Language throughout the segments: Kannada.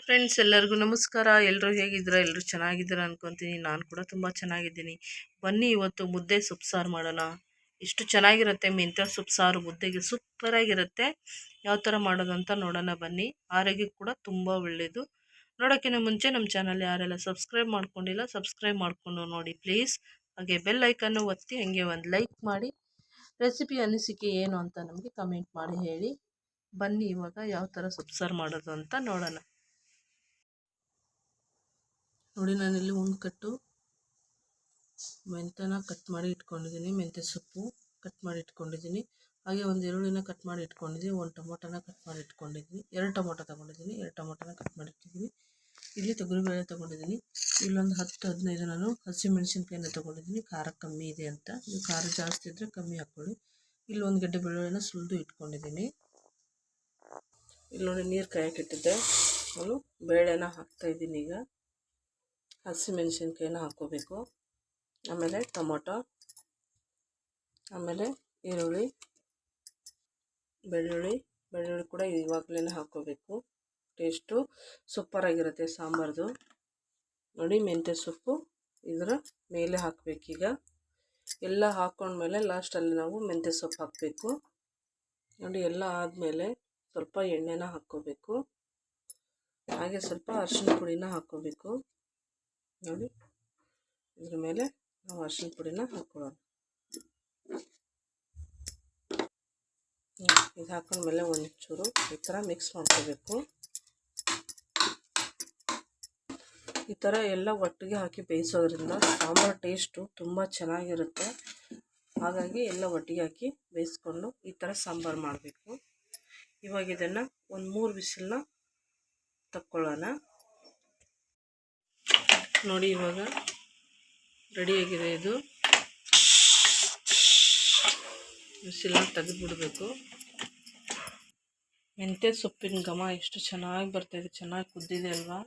ಫ್ರೆಂಡ್ಸ್, ಎಲ್ಲರಿಗೂ ನಮಸ್ಕಾರ. ಎಲ್ಲರೂ ಹೇಗಿದ್ದೀರಾ? ಎಲ್ಲರೂ ಚೆನ್ನಾಗಿದ್ದೀರಾ ಅನ್ಕೊತೀನಿ. ನಾನು ಕೂಡ ತುಂಬ ಚೆನ್ನಾಗಿದ್ದೀನಿ. ಬನ್ನಿ, ಇವತ್ತು ಮುದ್ದೆ ಸೊಪ್ಪು ಸಾರು ಮಾಡೋಣ. ಎಷ್ಟು ಚೆನ್ನಾಗಿರುತ್ತೆ ಮೆಂತ್ಯ ಸೊಪ್ಪು ಸಾರು, ಮುದ್ದೆಗೆ ಸೂಪರಾಗಿರುತ್ತೆ. ಯಾವ ಥರ ಮಾಡೋದು ಅಂತ ನೋಡೋಣ ಬನ್ನಿ. ಆರೋಗ್ಯಕ್ಕೆ ಕೂಡ ತುಂಬ ಒಳ್ಳೆಯದು. ನೋಡೋಕ್ಕಿಂತ ಮುಂಚೆ ನಮ್ಮ ಚಾನಲ್ ಯಾರೆಲ್ಲ ಸಬ್ಸ್ಕ್ರೈಬ್ ಮಾಡ್ಕೊಂಡಿಲ್ಲ, ಸಬ್ಸ್ಕ್ರೈಬ್ ಮಾಡಿಕೊಂಡು ನೋಡಿ ಪ್ಲೀಸ್. ಹಾಗೆ ಬೆಲ್ ಐಕನ್ನು ಒತ್ತಿ, ಹಾಗೆ ಒಂದು ಲೈಕ್ ಮಾಡಿ. ರೆಸಿಪಿ ಅನಿಸಿಕೆ ಏನು ಅಂತ ನಮಗೆ ಕಮೆಂಟ್ ಮಾಡಿ ಹೇಳಿ. ಬನ್ನಿ, ಇವಾಗ ಯಾವ ಥರ ಸೊಪ್ಪು ಸಾರು ಮಾಡೋದು ಅಂತ ನೋಡೋಣ. ನೋಡಿ, ನಾನಿಲ್ಲಿ ಒಂದು ಕಟ್ಟು ಮೆಂತ್ಯನ ಕಟ್ ಮಾಡಿ ಇಟ್ಕೊಂಡಿದ್ದೀನಿ. ಮೆಂತ್ಯ ಸೊಪ್ಪು ಕಟ್ ಮಾಡಿ ಇಟ್ಕೊಂಡಿದ್ದೀನಿ. ಹಾಗೆ ಒಂದು ಈರುಳ್ಳಿನ ಕಟ್ ಮಾಡಿ ಇಟ್ಕೊಂಡಿದ್ದೀನಿ. ಒಂದು ಟೊಮೊಟೊನ ಕಟ್ ಮಾಡಿ ಇಟ್ಕೊಂಡಿದ್ದೀನಿ. 2 ಟೊಮೊಟೊ ತೊಗೊಂಡಿದ್ದೀನಿ. 2 ಟೊಮೊಟೊನ ಕಟ್ ಮಾಡಿ ಇಟ್ಟಿದ್ದೀನಿ. ಇಲ್ಲಿ ತೊಗರಿಬೇಳೆ ತೊಗೊಂಡಿದ್ದೀನಿ. ಇಲ್ಲೊಂದು 10-15 ನಾನು ಹಸಿಮೆಣಸಿನ್ಕಾಯಿನ ತೊಗೊಂಡಿದ್ದೀನಿ. ಖಾರ ಕಮ್ಮಿ ಇದೆ ಅಂತ. ನೀವು ಖಾರ ಜಾಸ್ತಿ ಇದ್ದರೆ ಕಮ್ಮಿ ಹಾಕ್ಕೊಳ್ಳಿ. ಇಲ್ಲೊಂದು ಗಡ್ಡೆ ಬೆಳ್ಳುಳ್ಳಿನ ಸುಲಿದು ಇಟ್ಕೊಂಡಿದ್ದೀನಿ. ಇಲ್ಲಿ ನೋಡಿ, ನೀರು ಕಾಯಕ್ಕೆ ಇಟ್ಟಿದ್ದೆ. ನಾನು ಬೇಳೆನ ಹಾಕ್ತಾಯಿದ್ದೀನಿ. ಈಗ ಹಸಿಮೆಣಸಿನ್ಕಾಯಿನ ಹಾಕ್ಕೋಬೇಕು. ಆಮೇಲೆ ಟೊಮೊಟೊ, ಆಮೇಲೆ ಈರುಳ್ಳಿ, ಬೆಳ್ಳುಳ್ಳಿ ಕೂಡ ಇವಾಗಲೇ ಹಾಕ್ಕೋಬೇಕು. ಟೇಸ್ಟು ಸೂಪರಾಗಿರುತ್ತೆ ಸಾಂಬಾರ್ದು. ನೋಡಿ, ಮೆಂತ್ಯ ಸೊಪ್ಪು ಇದರ ಮೇಲೆ ಹಾಕಬೇಕೀಗ. ಎಲ್ಲ ಹಾಕ್ಕೊಂಡ್ಮೇಲೆ ಲಾಸ್ಟಲ್ಲಿ ನಾವು ಮೆಂತ್ಯ ಸೊಪ್ಪು ಹಾಕಬೇಕು. ನೋಡಿ, ಎಲ್ಲ ಆದಮೇಲೆ ಸ್ವಲ್ಪ ಎಣ್ಣೆನ ಹಾಕ್ಕೋಬೇಕು. ಹಾಗೆ ಸ್ವಲ್ಪ ಅರಿಶಿನ ಪುಡಿನ ಹಾಕ್ಕೋಬೇಕು. ನೋಡಿ, ಇದ್ರ ಮೇಲೆ ನಾವು ಅರಿಶಿನ ಪುಡಿನ ಹಾಕ್ಕೊಳ್ಳೋಣ. ಇದು ಹಾಕೊಂಡ್ಮೇಲೆ ಒಂಚೂರು ಈ ಥರ ಮಿಕ್ಸ್ ಮಾಡ್ಕೋಬೇಕು. ಈ ಥರ ಎಲ್ಲ ಒಟ್ಟಿಗೆ ಹಾಕಿ ಬೇಯಿಸೋದ್ರಿಂದ ಸಾಂಬಾರು ಟೇಸ್ಟು ತುಂಬ ಚೆನ್ನಾಗಿರುತ್ತೆ. ಹಾಗಾಗಿ ಎಲ್ಲ ಒಟ್ಟಿಗೆ ಹಾಕಿ ಬೇಯಿಸ್ಕೊಂಡು ಈ ಥರ ಸಾಂಬಾರು ಮಾಡಬೇಕು. ಇವಾಗ ಇದನ್ನು ಒಂದು 3 ವಿಸಿಲ್ನ ತಕ್ಕೊಳ್ಳೋಣ. ನೋಡಿ, ಇವಾಗ ರೆಡಿಯಾಗಿದೆ. ಇದು ಬಿಸಿಲನ್ನ ತೆಗೆದುಬಿಡಬೇಕು. ಮೆಂತ್ಯ ಸೊಪ್ಪಿನ ಘಮ ಎಷ್ಟು ಚೆನ್ನಾಗಿ ಬರ್ತಾಯಿದೆ. ಚೆನ್ನಾಗಿ ಕುದ್ದಿದೆ ಅಲ್ವಾ?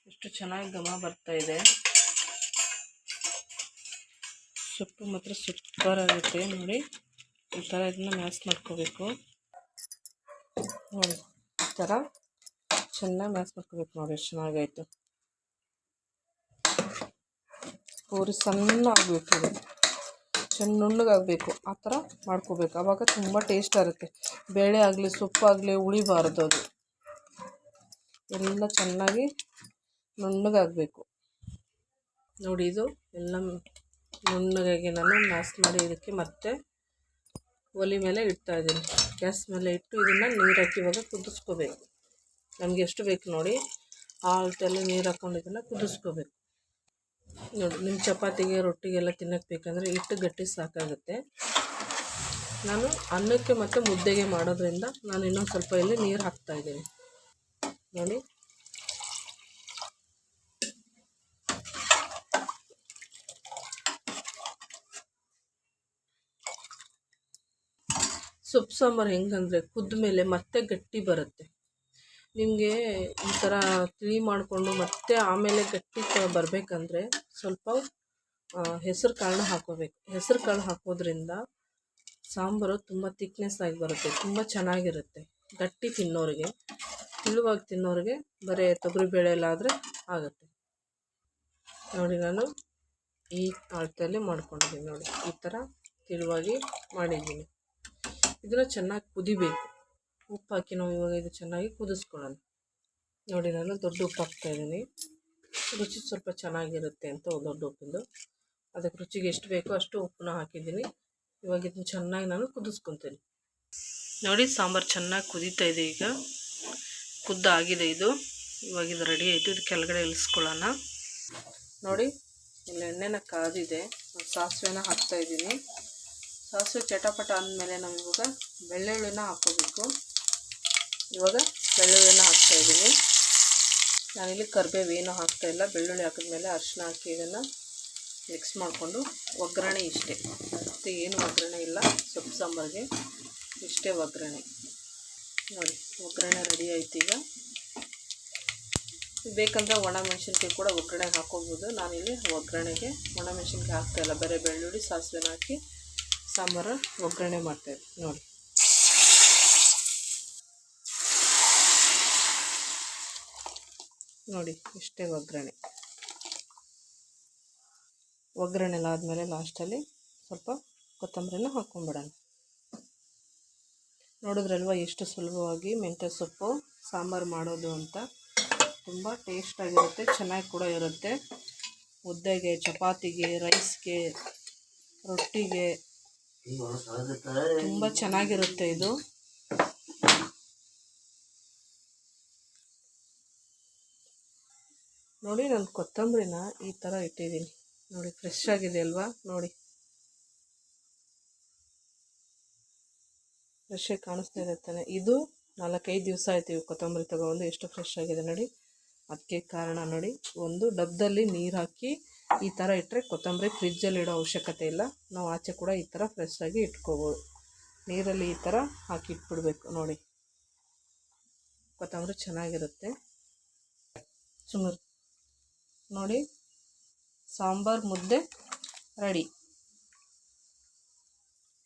ಎಷ್ಟು ಚೆನ್ನಾಗಿ ಘಮ ಬರ್ತಾಯಿದೆ. ಸೊಪ್ಪು ಮಾತ್ರ ಸೂಪರಾಗುತ್ತೆ. ನೋಡಿ, ಈ ಥರ ಇದನ್ನ ಮ್ಯಾಶ್ ಮಾಡ್ಕೋಬೇಕು. ನೋಡಿ, ಈ ಥರ ಚೆನ್ನಾಗಿ ಮ್ಯಾಶ್ ಮಾಡ್ಕೋಬೇಕು. ನೋಡಿ, ಎಷ್ಟು ಚೆನ್ನಾಗಾಯಿತು. ಪೂರಿ ಸಣ್ಣ ಆಗಬೇಕು, ನುಣ್ಣಗಾಗಬೇಕು. ಆ ಥರ ಮಾಡ್ಕೋಬೇಕು. ಆವಾಗ ತುಂಬ ಟೇಸ್ಟ್ ಇರುತ್ತೆ. ಬೇಳೆ ಆಗಲಿ ಸೊಪ್ಪಾಗಲಿ ಉಳಿಬಾರ್ದು. ಅದು ಎಲ್ಲ ಚೆನ್ನಾಗಿ ನುಣ್ಣಗಾಗಬೇಕು. ನೋಡಿ, ಇದು ಎಲ್ಲ ನುಣ್ಣಗಾಗಿ ನಾನು ಮ್ಯಾಶ್ ಮಾಡಿ ಇದಕ್ಕೆ ಮತ್ತೆ ಒಲೆ ಮೇಲೆ ಇಡ್ತಾಯಿದ್ದೀನಿ. ಗ್ಯಾಸ್ ಮೇಲೆ ಇಟ್ಟು ಇದನ್ನು ನೀರು ಹಾಕಿ ಇವಾಗ ಕುದಿಸ್ಕೋಬೇಕು. ನಮಗೆ ಎಷ್ಟು ಬೇಕು ನೋಡಿ, ಆ ಅಳತೆಯಲ್ಲಿ ನೀರು ಹಾಕ್ಕೊಂಡು ಇದನ್ನು ಕುದಿಸ್ಕೋಬೇಕು. ನೋಡಿ, ನಿಮ್ಮ ಚಪಾತಿಗೆ ರೊಟ್ಟಿಗೆಲ್ಲ ತಿನ್ನೋಕ್ಕೆ ಬೇಕಂದರೆ ಹಿಟ್ಟು ಗಟ್ಟಿ ಸಾಕಾಗುತ್ತೆ. ನಾನು ಅನ್ನಕ್ಕೆ ಮತ್ತು ಮುದ್ದೆಗೆ ಮಾಡೋದ್ರಿಂದ ನಾನು ಇನ್ನೊಂದು ಸ್ವಲ್ಪ ಇಲ್ಲಿ ನೀರು ಹಾಕ್ತಾಯಿದ್ದೀನಿ. ನೋಡಿ, ಸೊಪ್ಪು ಸಾಂಬಾರು ಹೆಂಗಂದರೆ ಕುದ್ದ ಮೇಲೆ ಮತ್ತೆ ಗಟ್ಟಿ ಬರುತ್ತೆ. ನಿಮಗೆ ಈ ಥರ ತಿಳಿ ಮಾಡಿಕೊಂಡು ಮತ್ತೆ ಆಮೇಲೆ ಗಟ್ಟಿ ಬರಬೇಕಂದ್ರೆ ಸ್ವಲ್ಪ ಹೆಸರು ಕಾಳನ್ನ ಹಾಕೋಬೇಕು. ಹೆಸರು ಕಾಳು ಹಾಕೋದ್ರಿಂದ ಸಾಂಬಾರು ತುಂಬ ತಿಕ್ನೆಸ್ ಆಗಿ ಬರುತ್ತೆ. ತುಂಬ ಚೆನ್ನಾಗಿರುತ್ತೆ. ಗಟ್ಟಿ ತಿನ್ನೋರಿಗೆ, ತಿಳುವಾಗಿ ತಿನ್ನೋರಿಗೆ ಬರೀ ತೊಗರಿಬೇಳೆ ಎಲ್ಲ ಆದರೆ ಆಗುತ್ತೆ. ನೋಡಿ, ನಾನು ಈ ಅಳತೆಯಲ್ಲಿ ಮಾಡ್ಕೊಂಡಿದ್ದೀನಿ. ನೋಡಿ, ಈ ಥರ ತಿಳುವಾಗಿ ಮಾಡಿದ್ದೀನಿ. ಇದನ್ನು ಚೆನ್ನಾಗಿ ಕುದಿಬೇಕು. ಉಪ್ಪು ಹಾಕಿ ನಾವು ಇವಾಗ ಇದು ಚೆನ್ನಾಗಿ ಕುದಿಸ್ಕೊಳ್ಳೋಣ. ನೋಡಿ, ನಾನು ದೊಡ್ಡ ಉಪ್ಪು ಹಾಕ್ತಾಯಿದ್ದೀನಿ. ರುಚಿ ಸ್ವಲ್ಪ ಚೆನ್ನಾಗಿರುತ್ತೆ ಅಂತ ದೊಡ್ಡ ಉಪ್ಪಿಂದು. ಅದಕ್ಕೆ ರುಚಿಗೆ ಎಷ್ಟು ಬೇಕೋ ಅಷ್ಟು ಉಪ್ಪನ್ನ ಹಾಕಿದ್ದೀನಿ. ಇವಾಗ ಇದನ್ನು ಚೆನ್ನಾಗಿ ನಾನು ಕುದಿಸ್ಕೊತೀನಿ. ನೋಡಿ, ಸಾಂಬಾರು ಚೆನ್ನಾಗಿ ಕುದೀತಾ ಇದೆ. ಈಗ ಕುದ್ದಾಗಿದೆ ಇದು. ಇವಾಗ ಇದು ರೆಡಿ ಆಯಿತು. ಇದು ಕೆಳಗಡೆ ಇಳಿಸ್ಕೊಳ್ಳೋಣ. ನೋಡಿ, ಇಲ್ಲಿ ಎಣ್ಣೆನ ಕಾದಿದೆ. ಸಾಸಿವೆನ ಹಾಕ್ತಾಯಿದ್ದೀನಿ. ಸಾಸಿವೆ ಚಟಪಟ ಅಂದಮೇಲೆ ನಾವು ಇವಾಗ ಬೆಳ್ಳುಳ್ಳಿನ ಹಾಕ್ಕೋಬೇಕು. ಇವಾಗ ಬೆಳ್ಳುಳ್ಳಿನ ಹಾಕ್ತಾಯಿದ್ದೀನಿ. ನಾನಿಲ್ಲಿ ಕರಿಬೇವು ಏನೂ ಹಾಕ್ತಾಯಿಲ್ಲ. ಬೆಳ್ಳುಳ್ಳಿ ಹಾಕಿದ್ಮೇಲೆ ಅರಿಶಿನ ಹಾಕಿ ಇದನ್ನು ಮಿಕ್ಸ್ ಮಾಡಿಕೊಂಡು ಒಗ್ಗರಣೆ ಇಷ್ಟೇ, ಮತ್ತು ಏನು ಒಗ್ಗರಣೆ ಇಲ್ಲ. ಸೊಪ್ಪು ಸಾಂಬಾರಿಗೆ ಇಷ್ಟೇ ಒಗ್ಗರಣೆ. ನೋಡಿ, ಒಗ್ಗರಣೆ ರೆಡಿ ಆಯ್ತು. ಈಗ ಬೇಕಂದರೆ ಒಣಮೆಣಸಿನ್ಕಾಯಿ ಕೂಡ ಒಗ್ಗರಣೆಗೆ ಹಾಕ್ಕೋಬೋದು. ನಾನಿಲ್ಲಿ ಒಗ್ಗರಣೆಗೆ ಒಣಮೆಣಸಿನ್ಕಾಯಿ ಹಾಕ್ತಾಯಿಲ್ಲ. ಬರೀ ಬೆಳ್ಳುಳ್ಳಿ ಸಾಸಿವೆನ ಹಾಕಿ ಸಾಂಬಾರು ಒಗ್ಗರಣೆ ಮಾಡ್ತಾಯಿದ್ದೆ. ನೋಡಿ, ನೋಡಿ ಇಷ್ಟೇ ಒಗ್ಗರಣೆ ಎಲ್ಲ ಆದಮೇಲೆ ಲಾಸ್ಟಲ್ಲಿ ಸ್ವಲ್ಪ ಕೊತ್ತಂಬರಿನ ಹಾಕ್ಕೊಂಬಿಡೋಣ. ನೋಡಿದ್ರಲ್ವ ಎಷ್ಟು ಸುಲಭವಾಗಿ ಮೆಂತ್ಯ ಸೊಪ್ಪು ಸಾಂಬಾರು ಮಾಡೋದು ಅಂತ. ತುಂಬ ಟೇಸ್ಟಾಗಿರುತ್ತೆ, ಚೆನ್ನಾಗಿ ಕೂಡ ಇರುತ್ತೆ. ಮುದ್ದೆಗೆ, ಚಪಾತಿಗೆ, ರೈಸ್ಗೆ, ರೊಟ್ಟಿಗೆ ತುಂಬ ಚೆನ್ನಾಗಿರುತ್ತೆ ಇದು. ನೋಡಿ ನಾನು ಕೊತ್ತಂಬರಿನ ಈ ಥರ ಇಟ್ಟಿದ್ದೀನಿ ನೋಡಿ, ಫ್ರೆಶ್ ಆಗಿದೆ ಅಲ್ವಾ ನೋಡಿ, ಫ್ರೆಶ್ ಆಗಿ ಕಾಣಿಸ್ತಾ ಇದೆ ತಾನೆ. ಇದು 4-5 ದಿವಸ ಆಯ್ತು ಕೊತ್ತಂಬರಿ ತಗೊಬಂದು, ಎಷ್ಟು ಫ್ರೆಶ್ ಆಗಿದೆ ನೋಡಿ. ಅದಕ್ಕೆ ಕಾರಣ ನೋಡಿ, ಒಂದು ಡಬ್ಬದಲ್ಲಿ ನೀರು ಹಾಕಿ ಈ ಥರ ಇಟ್ಟರೆ ಕೊತ್ತಂಬರಿ ಫ್ರಿಜ್ಜಲ್ಲಿ ಇಡೋ ಅವಶ್ಯಕತೆ ಇಲ್ಲ. ನಾವು ಆಚೆ ಕೂಡ ಈ ಥರ ಫ್ರೆಶ್ ಆಗಿ ಇಟ್ಕೋಬೋದು. ನೀರಲ್ಲಿ ಈ ಥರ ಹಾಕಿ ಇಟ್ಬಿಡ್ಬೇಕು ನೋಡಿ, ಕೊತ್ತಂಬರಿ ಚೆನ್ನಾಗಿರುತ್ತೆ. ಸುಮಾರು ನೋಡಿ, ಸಾಂಬಾರು ಮುದ್ದೆ ರೆಡಿ.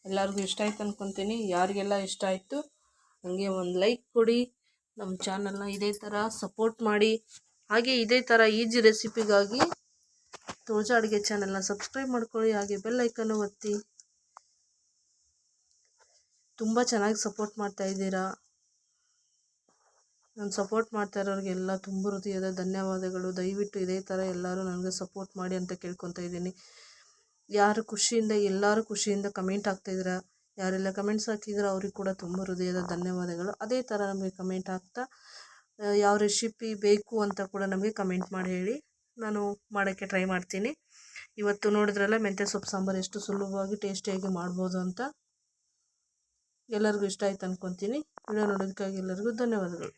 ಎಲ್ಲರಿಗೂ ಇಷ್ಟ ಆಯ್ತು ಅಂದ್ಕೊತೀನಿ. ಯಾರಿಗೆಲ್ಲ ಇಷ್ಟ ಆಯಿತು ನನಗೆ ಒಂದು ಲೈಕ್ ಕೊಡಿ, ನಮ್ಮ ಚಾನಲ್ನ ಇದೇ ಥರ ಸಪೋರ್ಟ್ ಮಾಡಿ. ಹಾಗೆ ಇದೇ ಥರ ಈಜಿ ರೆಸಿಪಿಗಾಗಿ ತುಳಜಾ ಅಡುಗೆ ಚಾನಲ್ನ ಸಬ್ಸ್ಕ್ರೈಬ್ ಮಾಡ್ಕೊಳ್ಳಿ. ಹಾಗೆ ಬೆಲ್ ಐಕನ್ನು ಒತ್ತಿ. ತುಂಬ ಚೆನ್ನಾಗಿ ಸಪೋರ್ಟ್ ಮಾಡ್ತಾಯಿದ್ದೀರಾ. ನಾನು ಸಪೋರ್ಟ್ ಮಾಡ್ತಾ ಇರೋರಿಗೆಲ್ಲ ತುಂಬ ಹೃದಯದ ಧನ್ಯವಾದಗಳು. ದಯವಿಟ್ಟು ಇದೇ ಥರ ಎಲ್ಲರೂ ನನಗೆ ಸಪೋರ್ಟ್ ಮಾಡಿ ಅಂತ ಕೇಳ್ಕೊತಾ ಇದ್ದೀನಿ. ಎಲ್ಲರೂ ಖುಷಿಯಿಂದ ಕಮೆಂಟ್ ಹಾಕ್ತಾಯಿದ್ದೀರಾ. ಯಾರೆಲ್ಲ ಕಮೆಂಟ್ಸ್ ಹಾಕಿದ್ದೀರಾ ಅವ್ರಿಗೆ ಕೂಡ ತುಂಬ ಹೃದಯದ ಧನ್ಯವಾದಗಳು. ಅದೇ ಥರ ನಮಗೆ ಕಮೆಂಟ್ ಹಾಕ್ತಾ ಯಾವ ರೆಸಿಪಿ ಬೇಕು ಅಂತ ಕೂಡ ನಮಗೆ ಕಮೆಂಟ್ ಮಾಡಿ ಹೇಳಿ, ನಾನು ಮಾಡೋಕ್ಕೆ ಟ್ರೈ ಮಾಡ್ತೀನಿ. ಇವತ್ತು ನೋಡಿದ್ರಲ್ಲ ಮೆಂತ್ಯ ಸೊಪ್ಪು ಸಾಂಬಾರು ಎಷ್ಟು ಸುಲಭವಾಗಿ ಟೇಸ್ಟಿಯಾಗಿ ಮಾಡ್ಬೋದು ಅಂತ. ಎಲ್ಲರಿಗೂ ಇಷ್ಟ ಆಯ್ತು ಅಂದ್ಕೊತೀನಿ. ವಿಡಿಯೋ ನೋಡೋದಕ್ಕಾಗಿ ಎಲ್ಲರಿಗೂ ಧನ್ಯವಾದಗಳು.